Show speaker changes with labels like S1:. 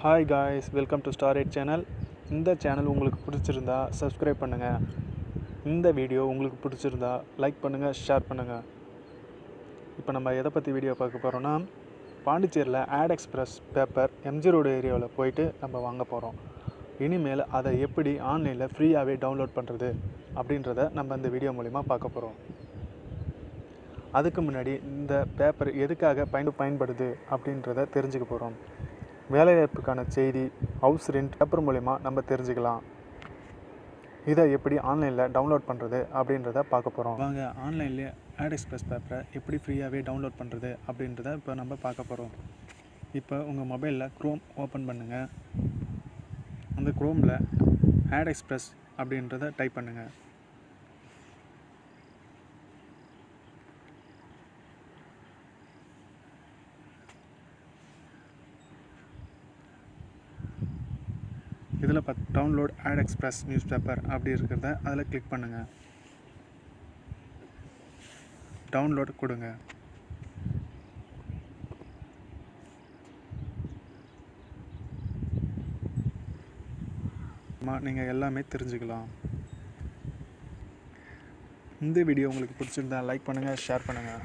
S1: Hi guys, welcome to star eight channel. இந்த channel உங்களுக்கு பிடிச்சிருந்தா சப்ஸ்கிரைப் பண்ணுங்கள். இந்த வீடியோ உங்களுக்கு பிடிச்சிருந்தா லைக் பண்ணுங்கள், ஷேர் பண்ணுங்கள். இப்போ நம்ம எதை பற்றி வீடியோ பார்க்க போகிறோன்னா, பாண்டிச்சேரியில் ad express paper MG road ஏரியாவில் போயிட்டு நம்ம வாங்க போகிறோம். இனிமேல் அதை எப்படி ஆன்லைனில் ஃப்ரீயாகவே டவுன்லோட் பண்ணுறது அப்படின்றத நம்ம இந்த வீடியோ மூலிமா பார்க்க போகிறோம். அதுக்கு முன்னாடி இந்த பேப்பர் எதுக்காக பயன்படுது அப்படின்றத தெரிஞ்சுக்க போகிறோம். வேலைவாய்ப்புக்கான செய்தி, ஹவுஸ் ரெண்ட் பேப்பர் மூலிமா நம்ம தெரிஞ்சுக்கலாம். இதை எப்படி ஆன்லைனில் டவுன்லோட் பண்ணுறது அப்படின்றத பார்க்க போகிறோம். வாங்க ஆன்லைன்லேயே ஆட் எக்ஸ்பிரஸ் பேப்பரை எப்படி ஃப்ரீயாகவே டவுன்லோட் பண்ணுறது அப்படின்றத இப்போ நம்ம பார்க்க போகிறோம். இப்போ உங்கள் மொபைலில் க்ரோம் ஓப்பன் பண்ணுங்கள். அந்த க்ரோமில் ஆட் எக்ஸ்பிரஸ் அப்படின்றத டைப் பண்ணுங்கள். இதில் download ad express news paper அப்படி இருக்கிறத அதில் கிளிக் பண்ணுங்கள். டவுன்லோட் கொடுங்க. நீங்கள் எல்லாமே தெரிஞ்சுக்கலாம். இந்த வீடியோ உங்களுக்கு பிடிச்சிருந்தா லைக் பண்ணுங்கள், ஷேர் பண்ணுங்கள்.